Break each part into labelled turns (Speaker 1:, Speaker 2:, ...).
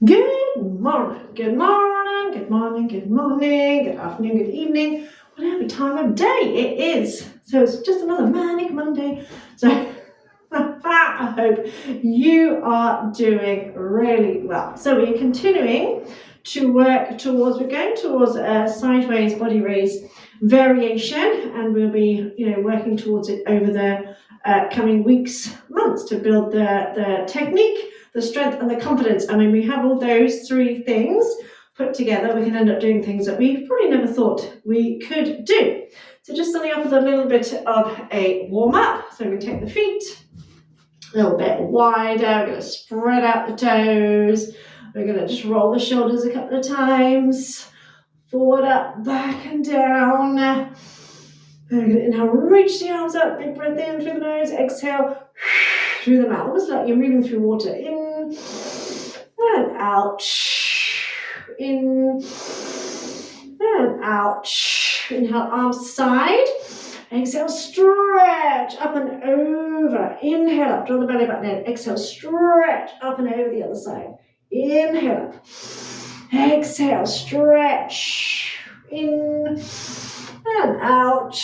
Speaker 1: Good morning, good morning, good morning, good morning, good afternoon, good evening, whatever time of day it is. So it's just another manic Monday. So I hope you are doing really well. So we're continuing to work towards, we're going towards a sideways body raise variation, and we'll be working towards it over the coming weeks, months, to build the technique, the strength and the confidence. I mean, we have all those three things put together, we can end up doing things that we probably never thought we could do. So just starting off with a little bit of a warm-up. So we take the feet a little bit wider, we're going to spread out the toes, we're going to just roll the shoulders a couple of times, forward, up, back and down. We're going to inhale, reach the arms up, big breath in through the nose, exhale through the mouth, almost like you're moving through water, in and out, in and out. Inhale, arms side, exhale, stretch up and over, inhale up, draw the belly button in, exhale, stretch up and over the other side, inhale up, exhale, stretch, in and out.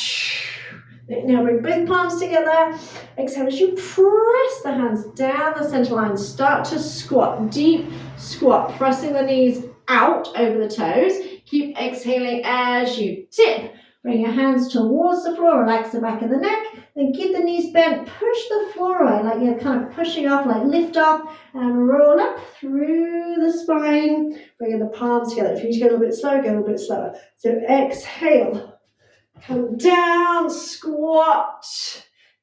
Speaker 1: Now bring big palms together. Exhale as you press the hands down the center line. Start to squat, deep squat, pressing the knees out over the toes. Keep exhaling as you tip. Bring your hands towards the floor, relax the back of the neck, then keep the knees bent, push the floor away like you're kind of pushing off, like lift off, and roll up through the spine. Bring the palms together. If you need to go a little bit slower, go a little bit slower. So exhale. Come down, squat,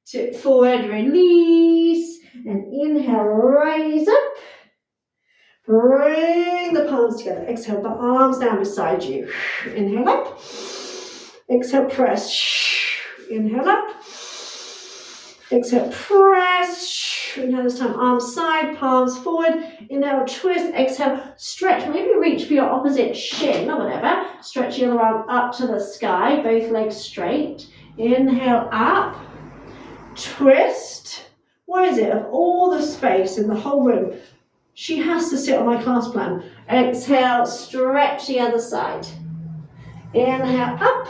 Speaker 1: tip forward, release, and inhale, raise up. Bring the palms together. Exhale, the arms down beside you. Inhale up. Exhale, press. Inhale up. Exhale, press. Inhale this time, arms side, palms forward. Inhale, twist. Exhale, stretch. Maybe reach for your opposite shin or whatever. Stretch your other arm up to the sky, both legs straight. Inhale, up. Twist. What is it? Of all the space in the whole room, she has to sit on my class plan. Exhale, stretch the other side. Inhale, up.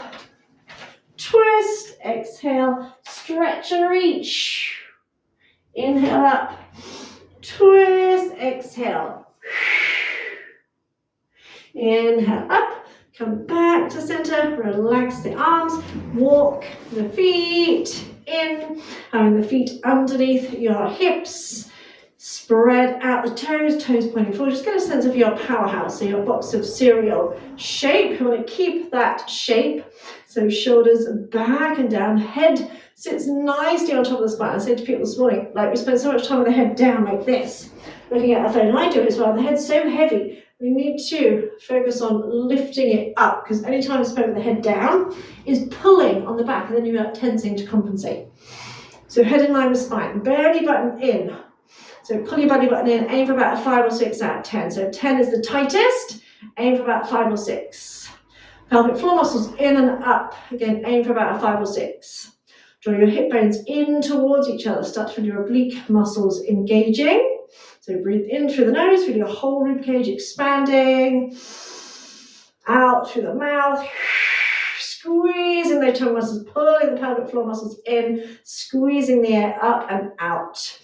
Speaker 1: Twist. Exhale, stretch and reach. Inhale up, twist, exhale. Inhale up, come back to center, relax the arms, walk the feet in, having the feet underneath your hips, spread out the toes, toes pointing forward. Just get a sense of your powerhouse, so your box of cereal shape. You want to keep that shape, so shoulders back and down, head sits nicely on top of the spine. I said to people this morning, like, we spend so much time with the head down like this, looking at our phone. I do it as well. The head's so heavy. We need to focus on lifting it up, because any time I spend with the head down is pulling on the back, and then you're tensing to compensate. So head in line with spine, belly button in. So pull your belly button in, aim for about a 5 or 6 out of 10. So 10 is the tightest, aim for about 5 or 6. Pelvic floor muscles in and up. Again, aim for about a 5 or 6. Draw your hip bones in towards each other. Start to feel your oblique muscles engaging. So breathe in through the nose, feel your whole rib cage expanding. Out through the mouth. Squeezing those tongue muscles, pulling the pelvic floor muscles in, squeezing the air up and out.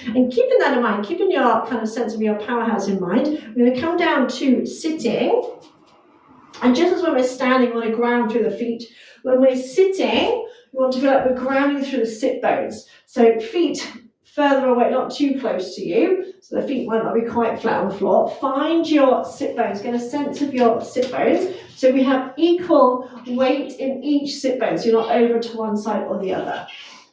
Speaker 1: And keeping that in mind, keeping your kind of sense of your powerhouse in mind, we're going to come down to sitting. And just as when we're standing, we want to ground through the feet. When we're sitting, we want to feel like we're grounding through the sit bones. So feet further away, not too close to you, so the feet might not be quite flat on the floor. Find your sit bones, get a sense of your sit bones. So we have equal weight in each sit bone, so you're not over to one side or the other.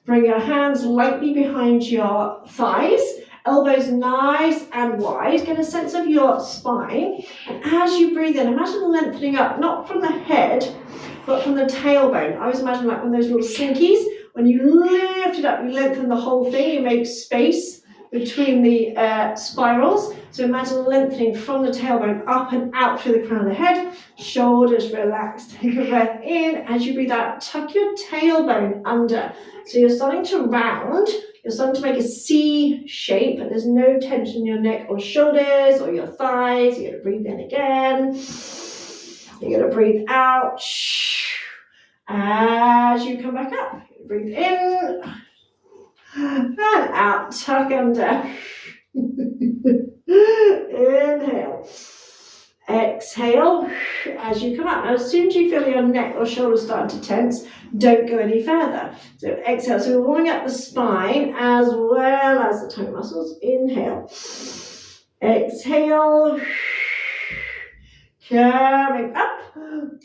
Speaker 1: Bring your hands lightly behind your thighs, elbows nice and wide. Get a sense of your spine. And as you breathe in, imagine lengthening up, not from the head, but from the tailbone. I always imagine like one of those little slinkies. When you lift it up, you lengthen the whole thing, you make space between the spirals. So imagine lengthening from the tailbone up and out through the crown of the head. Shoulders relaxed. Take a breath in. As you breathe out, tuck your tailbone under. So you're starting to round. You're starting to make a C shape, and there's no tension in your neck or shoulders or your thighs. You're going to breathe in again. You're going to breathe out. As you come back up, breathe in and out. Tuck under. Inhale. Exhale as you come out. Now, as soon as you feel your neck or shoulders starting to tense, don't go any further. So exhale. So we're warming up the spine as well as the toe muscles. Inhale. Exhale. Coming up.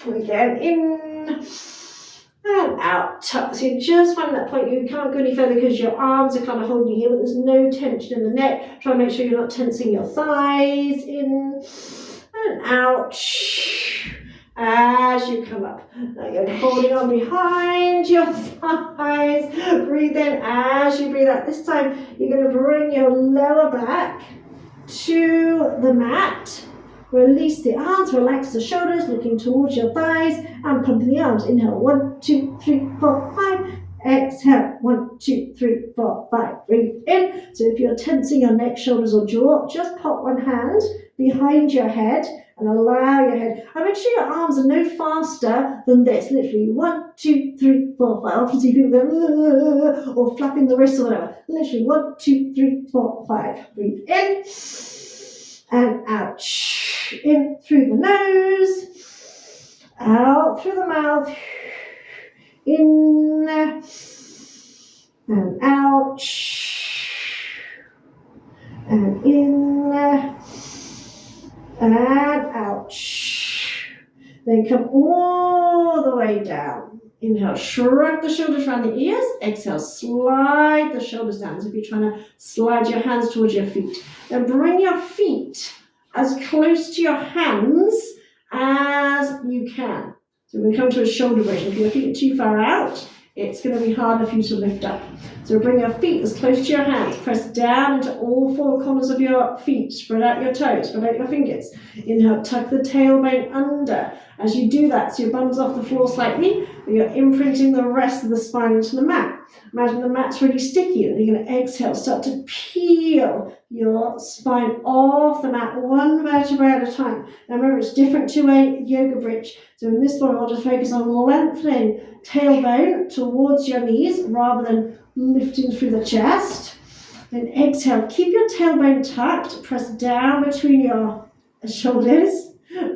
Speaker 1: Again, in and out. Tuck. So you just find that point you can't go any further because your arms are kind of holding you here, but there's no tension in the neck. Try and make sure you're not tensing your thighs. In and out as you come up. Now you're holding on behind your thighs. Breathe in as you breathe out. This time you're going to bring your lower back to the mat. Release the arms, relax the shoulders, looking towards your thighs and pumping the arms. Inhale, 1, 2, 3, 4, 5. Exhale, 1, 2, 3, 4, 5. Breathe in. So if you're tensing your neck, shoulders or jaw, just pop one hand behind your head and allow your head. And make sure your arms are no faster than this. Literally 1, 2, 3, 4, 5. Often see people go or flapping the wrists or whatever. Literally 1, 2, 3, 4, 5. Breathe in and out. In through the nose, out through the mouth, in and out, and in and out. Then come all the way down. Inhale, shrug the shoulders around the ears. Exhale, slide the shoulders down as if you're trying to slide your hands towards your feet. Then bring your feet as close to your hands as you can. So when we come to a shoulder bridge, if your feet are too far out, it's going to be harder for you to lift up. So bring your feet as close to your hands. Press down into all four corners of your feet. Spread out your toes. Spread out your fingers. Inhale, tuck the tailbone under. As you do that, so your bum's off the floor slightly, but you're imprinting the rest of the spine into the mat. Imagine the mat's really sticky, and you're going to exhale, start to peel your spine off the mat, one vertebra at a time. Now remember, it's different to a yoga bridge. So in this one, I'll just focus on lengthening tailbone towards your knees rather than lifting through the chest. Then exhale, keep your tailbone tucked, press down between your shoulders.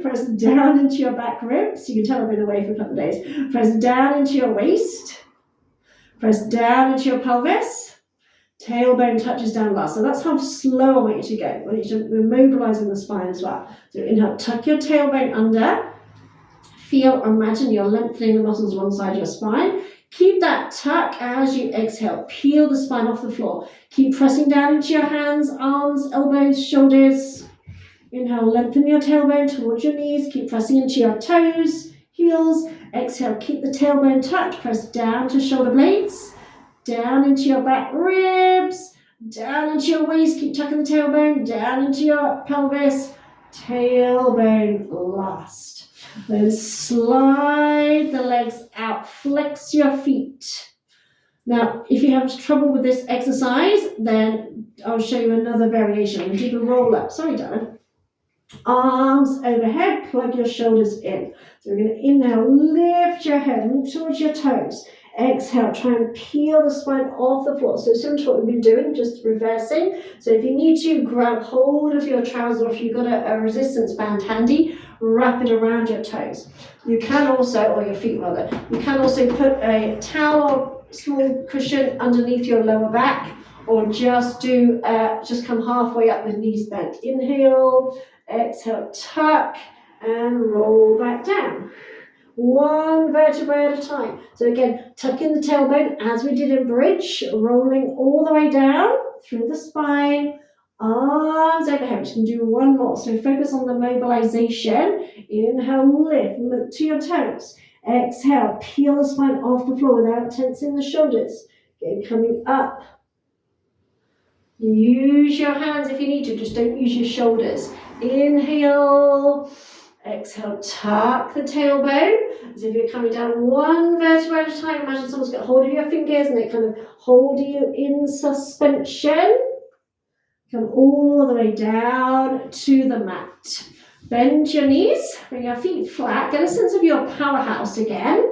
Speaker 1: Press down into your back ribs. You can tell I've been away for a couple of days. Press down into your waist. Press down into your pelvis. Tailbone touches down last. So that's how slow I want you to go. We're mobilizing the spine as well. So inhale, tuck your tailbone under. Feel or imagine you're lengthening the muscles one side of your spine. Keep that tuck as you exhale. Peel the spine off the floor. Keep pressing down into your hands, arms, elbows, shoulders. Inhale, lengthen your tailbone towards your knees. Keep pressing into your toes, heels. Exhale, keep the tailbone tucked. Press down to shoulder blades, down into your back ribs, down into your waist. Keep tucking the tailbone, down into your pelvis. Tailbone last. Then slide the legs out. Flex your feet. Now, if you have trouble with this exercise, then I'll show you another variation. We'll do the roll up. Sorry, darling. Arms overhead, plug your shoulders in. So we're going to inhale, lift your head, look towards your toes. Exhale, try and peel the spine off the floor. So similar to what we've been doing, just reversing. So if you need to, grab hold of your trousers, or if you've got a resistance band handy, wrap it around your toes. You can also, or your feet rather, you can also put a towel or small cushion underneath your lower back, or just come halfway up with knees bent. Inhale. Exhale, tuck and roll back down. One vertebra at a time. So again, tuck in the tailbone as we did in bridge, rolling all the way down through the spine, arms overhead. We can do one more. So focus on the mobilization. Inhale, lift, look to your toes. Exhale, peel the spine off the floor without tensing the shoulders. Again, coming up. Use your hands if you need to, just don't use your shoulders. Inhale, exhale, tuck the tailbone as if you're coming down one vertebra at a time. Imagine someone's got hold of your fingers and they kind of hold you in suspension. Come all the way down to the mat. Bend your knees, bring your feet flat, get a sense of your powerhouse again.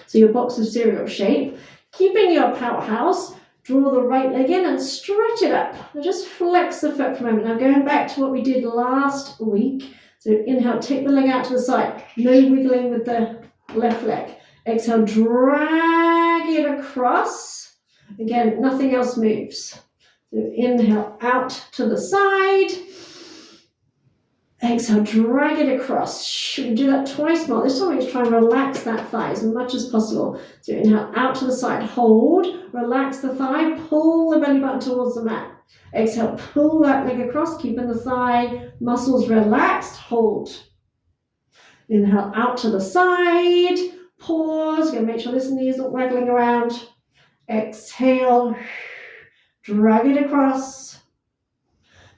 Speaker 1: So your box of cereal shape. Keeping your powerhouse, draw the right leg in and stretch it up. Now just flex the foot for a moment. Now going back to what we did last week. So inhale, take the leg out to the side. No wiggling with the left leg. Exhale, drag it across. Again, nothing else moves. So inhale, out to the side. Exhale, drag it across. We do that twice more. This time we just try and relax that thigh as much as possible. So inhale, out to the side, hold, relax the thigh, pull the belly button towards the mat. Exhale, pull that leg across, keeping the thigh muscles relaxed, hold. Inhale, out to the side, pause, again, make sure this knee isn't waggling around. Exhale, drag it across,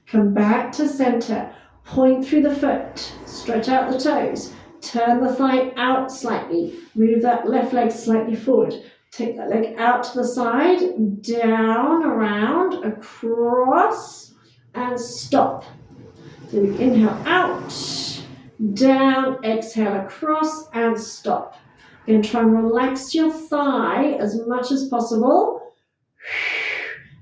Speaker 1: come back to center. Point through the foot, stretch out the toes, turn the thigh out slightly, move that left leg slightly forward, take that leg out to the side, down, around, across, and stop. So inhale out, down, exhale across, and stop. Again, try and relax your thigh as much as possible,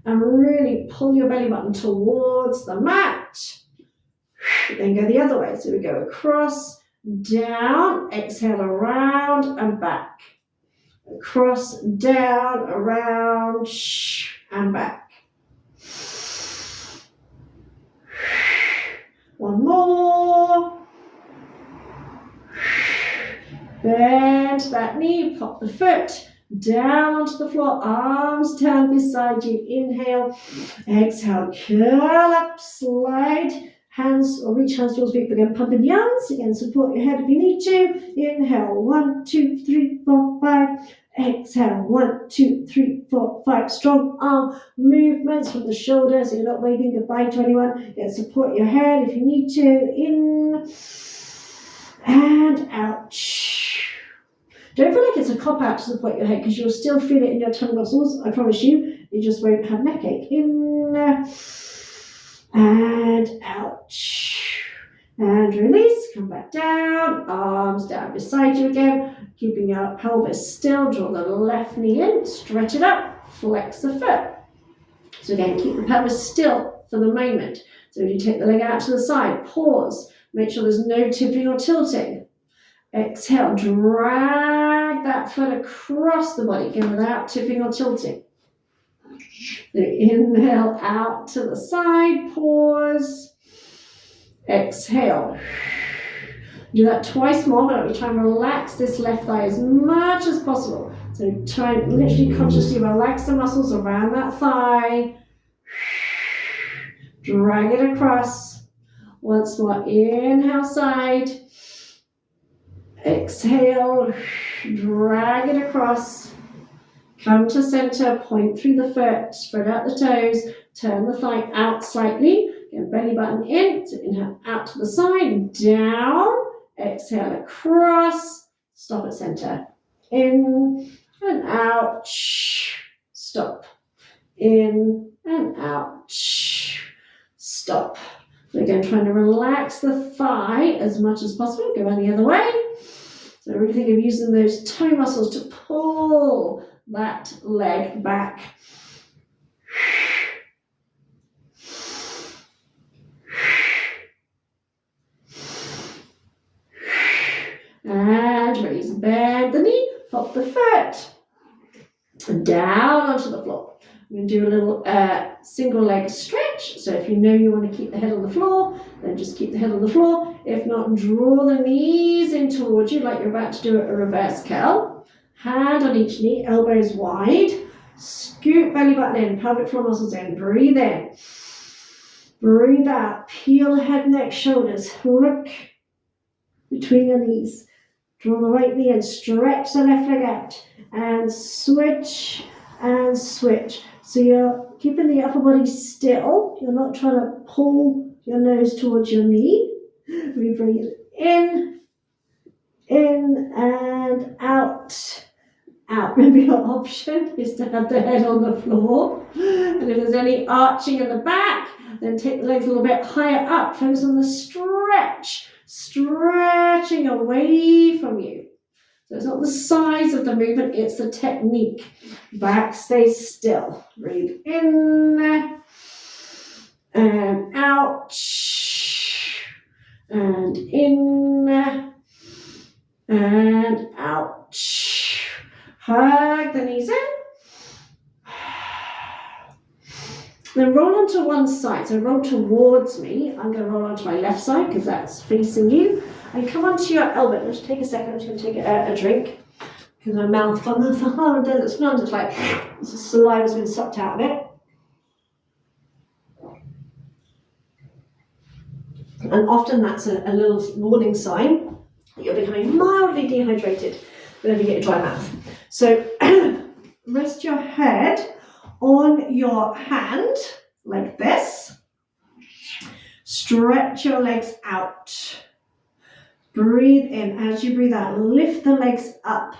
Speaker 1: and really pull your belly button towards the mat. Then go the other way. So we go across, down, exhale around and back. Across, down, around, and back. One more. Bend that knee, pop the foot down onto the floor, arms down beside you. Inhale, exhale, curl up, slide. Hands or reach hands towards feet, again pumping the arms, again support your head if you need to. Inhale, 1, 2, 3, 4, 5. Exhale, 1, 2, 3, 4, 5. Strong arm movements from the shoulders, so you're not waving goodbye to anyone. Again, support your head if you need to. In and out. Don't feel like it's a cop out to support your head because you'll still feel it in your tummy muscles, I promise you. You just won't have neck ache. In and out, and release, come back down, arms down beside you again, keeping your pelvis still, draw the left knee in, stretch it up, flex the foot. So again, keep the pelvis still for the moment. So if you take the leg out to the side, pause, make sure there's no tipping or tilting. Exhale, drag that foot across the body, again without tipping or tilting. So inhale out to the side, pause, exhale. Do that twice more, but we try and relax this left thigh as much as possible. So try and literally consciously relax the muscles around that thigh. Drag it across. Once more, inhale side. Exhale, drag it across. Come to center, point through the foot, spread out the toes, turn the thigh out slightly, get belly button in, so inhale out to the side, down, exhale across, stop at center, in and out, stop, in and out, stop. So again, trying to relax the thigh as much as possible, go on the other way. So really think of using those toe muscles to pull that leg back. And release, bend the knee, pop the foot down onto the floor. We're going to do a little single leg stretch. So if you know you want to keep the head on the floor, then just keep the head on the floor. If not, draw the knees in towards you like you're about to do a reverse curl. Hand on each knee, elbows wide. Scoot belly button in, pelvic floor muscles in. Breathe in. Breathe out. Peel head, neck, shoulders. Look between your knees. Draw the right knee and stretch the left leg out. And switch and switch. So you're keeping the upper body still. You're not trying to pull your nose towards your knee. We breathe in and out. Remember, your option is to have the head on the floor. And if there's any arching in the back, then take the legs a little bit higher up. Focus on the stretch, stretching away from you. So it's not the size of the movement, it's the technique. Back stays still. Breathe in and out. And in and out. Hug the knees in. Then roll onto one side. So roll towards me. I'm going to roll onto my left side because that's facing you. And come onto your elbow. Just take a second. I'm just going to take a drink because my mouth on the Sahara Desert sponge is like the saliva's been sucked out of it. And often that's a little warning sign that you're becoming mildly dehydrated whenever you get a dry mouth. So rest your head on your hand like this. Stretch your legs out. Breathe in. As you breathe out, lift the legs up.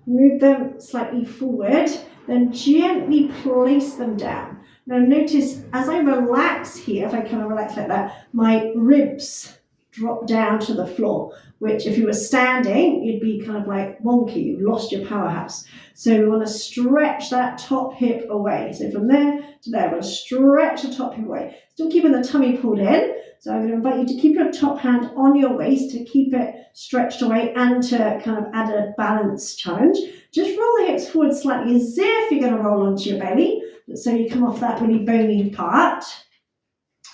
Speaker 1: Move them slightly forward. Then gently place them down. Now notice as I relax here, if I kind of relax like that, my ribs drop down to the floor, which if you were standing, you'd be kind of like wonky, you've lost your powerhouse. So we want to stretch that top hip away. So from there to there, we're going to stretch the top hip away. Still keeping the tummy pulled in. So I'm going to invite you to keep your top hand on your waist to keep it stretched away and to kind of add a balance challenge. Just roll the hips forward slightly as if you're going to roll onto your belly. So you come off that really bony part.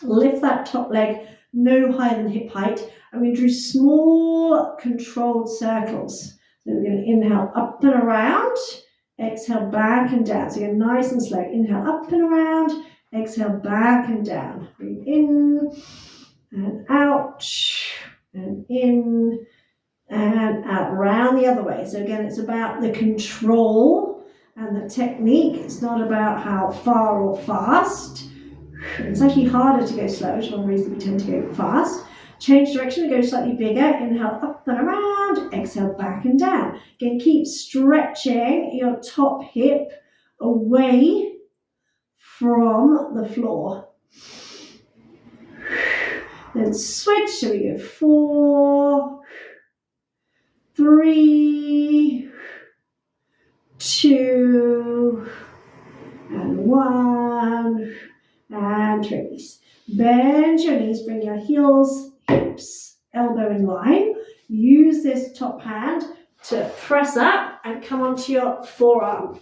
Speaker 1: Lift that top leg no higher than hip height. And we do small controlled circles. So we're going to inhale up and around. Exhale back and down. So you're nice and slow. Inhale up and around. Exhale back and down. Breathe in and out. And in and out. Round the other way. So again, it's about the control and the technique. It's not about how far or fast. It's actually harder to go slow, which is one reason we tend to go fast. Change direction, go slightly bigger. Inhale up and around. Exhale back and down. Again, keep stretching your top hip away from the floor. Then switch. So we go 4, 3, 2, and 1, and release. Bend your knees, bring your heels, hips, elbow in line. Use this top hand to press up and come onto your forearm.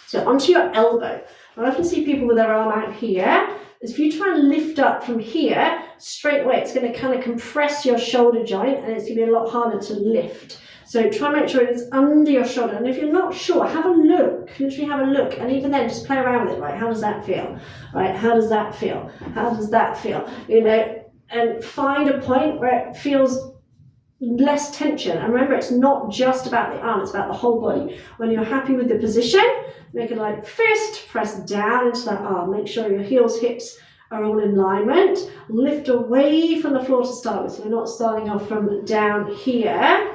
Speaker 1: So onto your elbow. I often see people with their arm out here. If you try and lift up from here, straight away it's going to kind of compress your shoulder joint and it's going to be a lot harder to lift. So try and make sure it's under your shoulder. And if you're not sure, have a look. Literally have a look. And even then, just play around with it. Right? How does that feel? Right? How does that feel? How does that feel? You know, and find a point where it feels less tension. And remember, it's not just about the arm, it's about the whole body. When you're happy with the position, make it like fist, press down into that arm. Make sure your heels, hips are all in alignment. Lift away from the floor to start with. So we're not starting off from down here.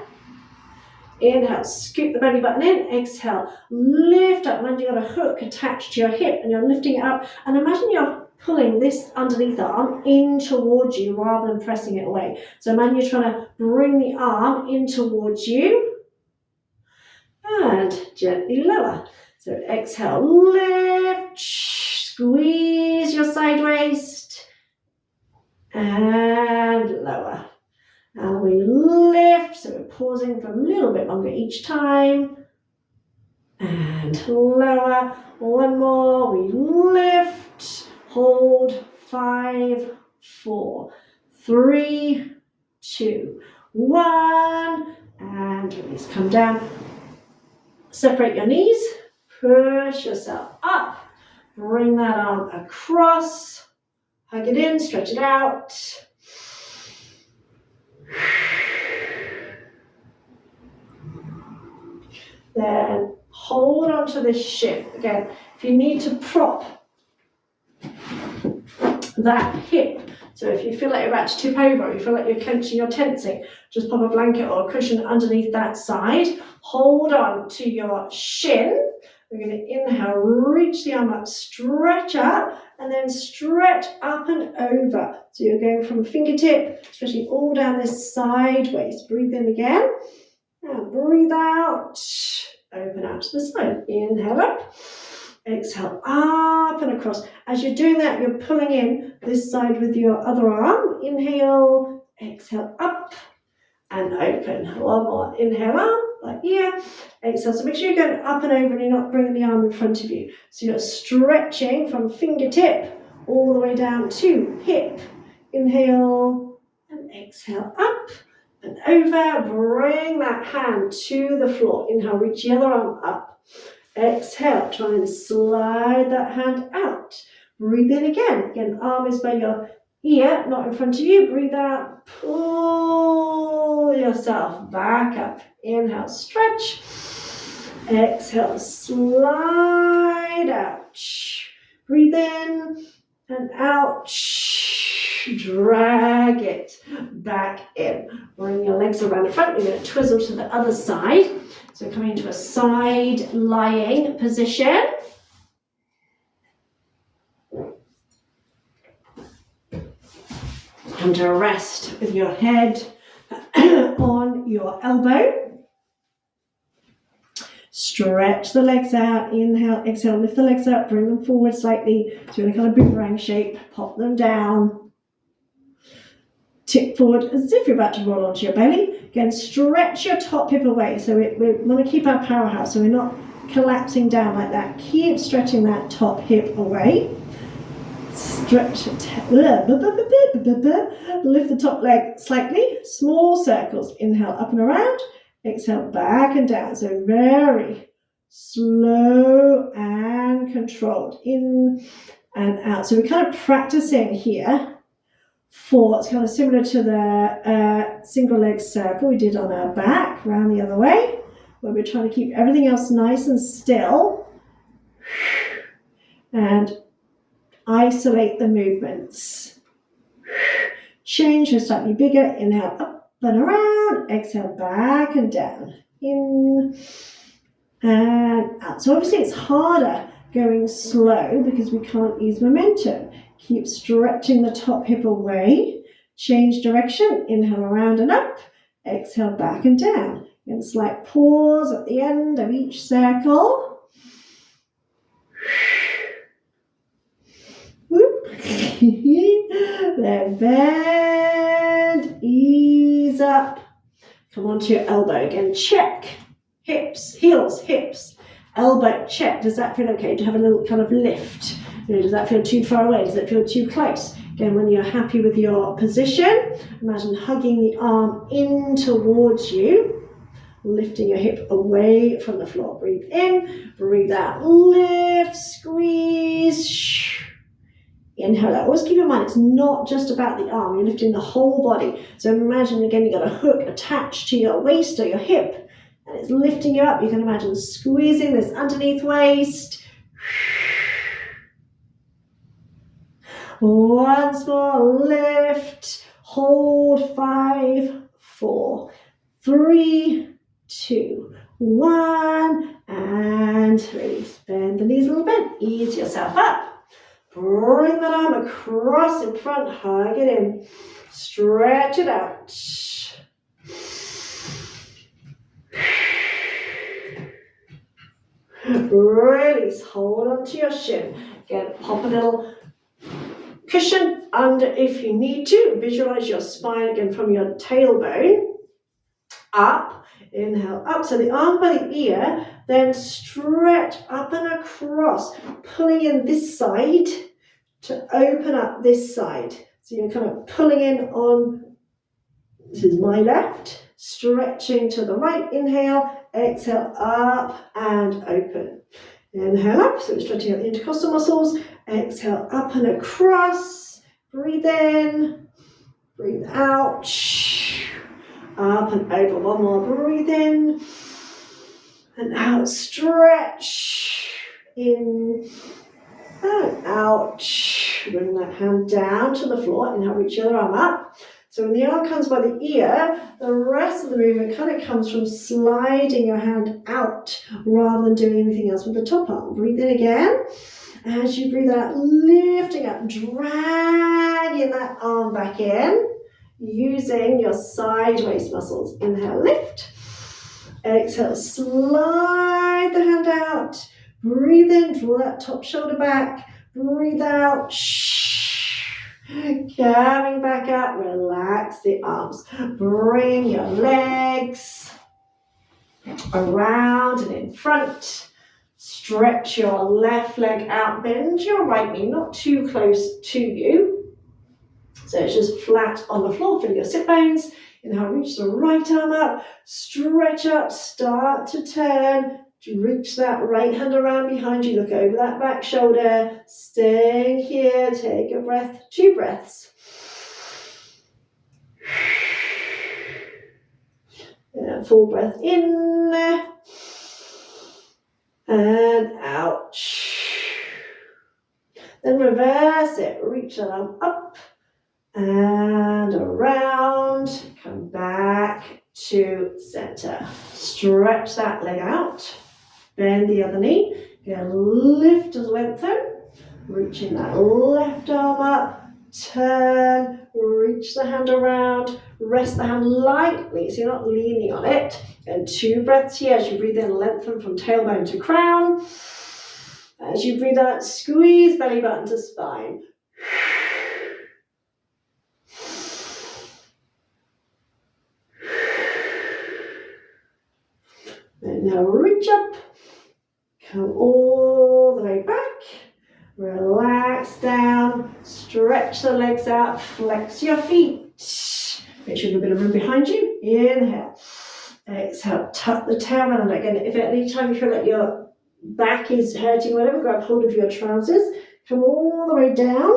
Speaker 1: Inhale, scoop the belly button in. Exhale, lift up. Imagine you've got a hook attached to your hip and you're lifting it up. And imagine you're pulling this underneath the arm in towards you rather than pressing it away. So imagine you're trying to bring the arm in towards you and gently lower. So exhale, lift, squeeze your side waist and lower. And we lift, so we're pausing for a little bit longer each time. And lower. One more. We lift, hold, 5, 4, 3, 2, 1. And release. Come down. Separate your knees. Push yourself up. Bring that arm across. Hug it in, stretch it out. Then hold on to this shin. Again, If you need to prop that hip, so if you feel like you're about to tip over, or you feel like you're clenching or tensing, just pop a blanket or a cushion underneath that side. Hold on to your shin. We're going to inhale, reach the arm up, stretch up, and then stretch up and over. So you're going from fingertip, stretching all down this sideways. Breathe in again, and breathe out. Open out to the side. Inhale up. Exhale, up and across. As you're doing that, you're pulling in this side with your other arm. Inhale, exhale, up and open. One more. Inhale, up, like here. Exhale. So make sure you're going up and over and you're not bringing the arm in front of you. So you're stretching from fingertip all the way down to hip. Inhale and exhale, up and over. Bring that hand to the floor. Inhale, reach the other arm up. Exhale, try and slide that hand out. Breathe in again. Again, arm is by your ear, not in front of you. Breathe out. Pull yourself back up. Inhale, stretch. Exhale, slide out. Breathe in and out. Drag it back in. Bring your legs around the front. We're going to twizzle to the other side. So coming into a side lying position. Come to rest with your head on your elbow. Stretch the legs out. Inhale, exhale, lift the legs up, bring them forward slightly. So in a kind of boomerang shape, pop them down. Tip forward as if you're about to roll onto your belly. Again, stretch your top hip away. So we want to keep our powerhouse, so we're not collapsing down like that. Keep stretching that top hip away. Stretch it. Lift the top leg slightly. Small circles. Inhale, up and around. Exhale, back and down. So very slow and controlled. In and out. So we're kind of practicing here. It's kind of similar to the single leg circle we did on our back, round the other way, where we're trying to keep everything else nice and still and isolate the movements. Change to slightly bigger. Inhale, up and around. Exhale, back and down. In and out. So obviously it's harder going slow because we can't use momentum. Keep stretching the top hip away. Change direction. Inhale around and up. Exhale back and down. And slight pause at the end of each circle. Then bend. Ease up. Come onto your elbow again. Check. Hips, heels, hips. Elbow, check. Does that feel okay? Do you have a little kind of lift? Does that feel too far away? Does it feel too close? Again, when you're happy with your position, imagine hugging the arm in towards you, lifting your hip away from the floor. Breathe in, breathe out, lift, squeeze. Inhale out. Always keep in mind, it's not just about the arm. You're lifting the whole body. So imagine, again, you've got a hook attached to your waist or your hip, and it's lifting you up. You can imagine squeezing this underneath waist. Once more, lift, hold, 5, 4, 3, 2, 1, and release. Bend the knees a little bit, ease yourself up. Bring that arm across in front, hug it in, stretch it out. Release, hold on to your shin. Again, pop a little cushion under if you need to. Visualize your spine again from your tailbone up. Inhale up. So the arm by the ear, then stretch up and across, pulling in this side to open up this side. So you're kind of pulling in on, this is my left, stretching to the right. Inhale, exhale, up and open. Inhale up, so we're stretching out the intercostal muscles. Exhale, up and across. Breathe in, breathe out. Up and over. One more. Breathe in and out. Stretch. in and out. Bring that hand down to the floor and now reach your other arm up. So when the arm comes by the ear, the rest of the movement kind of comes from sliding your hand out rather than doing anything else with the top arm. Breathe in again. As you breathe out, lifting up, dragging that arm back in, using your sideways muscles. Inhale, lift. Exhale, slide the hand out. Breathe in, draw that top shoulder back. Breathe out. Coming back up, relax the arms. Bring your legs around and in front. Stretch your left leg out, bend your right knee, not too close to you. So it's just flat on the floor, feel your sit bones. Inhale, reach the right arm up, stretch up, start to turn. Reach that right hand around behind you, look over that back shoulder. Stay here, take a breath, 2 breaths. And full breath in and out. Then reverse it, reach that arm up and around. Come back to center. Stretch that leg out. Bend the other knee. Again, lift and lengthen. Reaching that left arm up. Turn. Reach the hand around. Rest the hand lightly so you're not leaning on it. And 2 breaths here as you breathe in, lengthen from tailbone to crown. As you breathe out, squeeze belly button to spine. And now reach up. Come all the way back. Relax down. Stretch the legs out. Flex your feet. Make sure you have a bit of room behind you. Inhale. Exhale. Tuck the tailbone under. Again, if at any time you feel like your back is hurting, whatever, grab hold of your trousers. Come all the way down.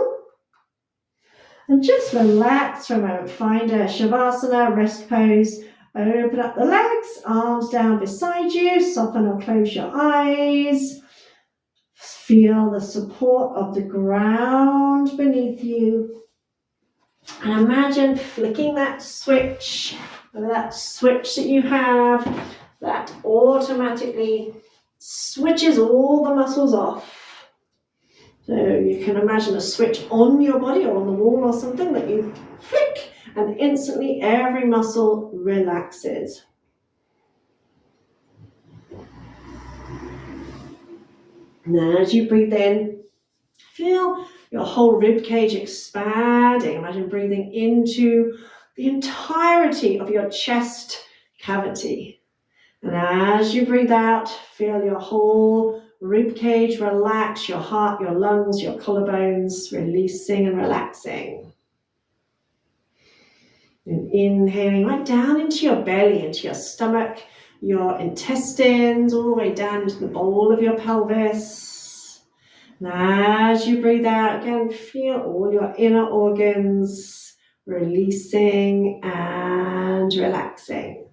Speaker 1: And just relax for a moment. Find a Shavasana, rest pose. Open up the legs, arms down beside you, soften or close your eyes. Feel the support of the ground beneath you. And imagine flicking that switch that you have that automatically switches all the muscles off. So you can imagine a switch on your body or on the wall or something that you flick, and instantly every muscle relaxes. Now as you breathe in, feel your whole rib cage expanding. Imagine breathing into the entirety of your chest cavity. And as you breathe out, feel your whole rib cage relax, your heart, your lungs, your collarbones, releasing and relaxing. And inhaling right down into your belly, into your stomach, your intestines, all the way down into the bowl of your pelvis. And as you breathe out, again, feel all your inner organs releasing and relaxing.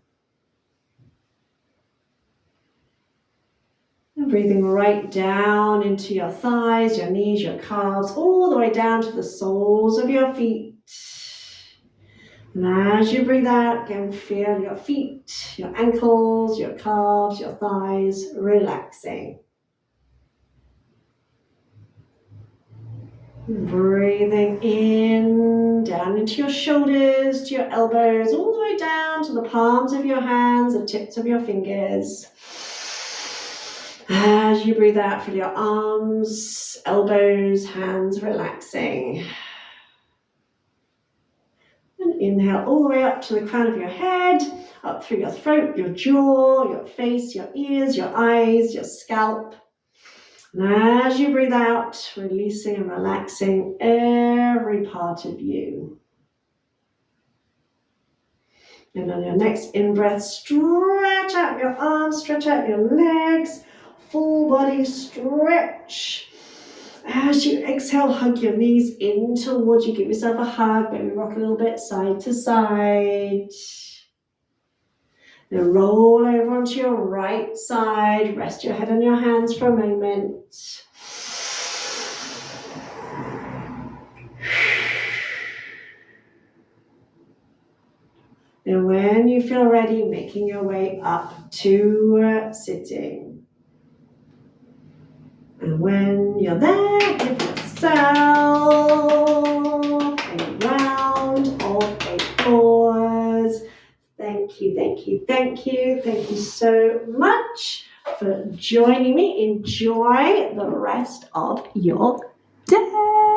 Speaker 1: And breathing right down into your thighs, your knees, your calves, all the way down to the soles of your feet. And as you breathe out, again, feel your feet, your ankles, your calves, your thighs relaxing. Breathing in, down into your shoulders, to your elbows, all the way down to the palms of your hands, the tips of your fingers. As you breathe out, feel your arms, elbows, hands relaxing. And inhale all the way up to the crown of your head, up through your throat, your jaw, your face, your ears, your eyes, your scalp. And as you breathe out, releasing and relaxing every part of you. And on your next in-breath, stretch out your arms, stretch out your legs, full body stretch. As you exhale, hug your knees in towards you. Give yourself a hug. Maybe rock a little bit side to side. Now roll over onto your right side. Rest your head on your hands for a moment. Now when you feel ready, making your way up to sitting. And when you're there, give yourself a round of applause. Thank you, thank you, thank you. Thank you so much for joining me. Enjoy the rest of your day.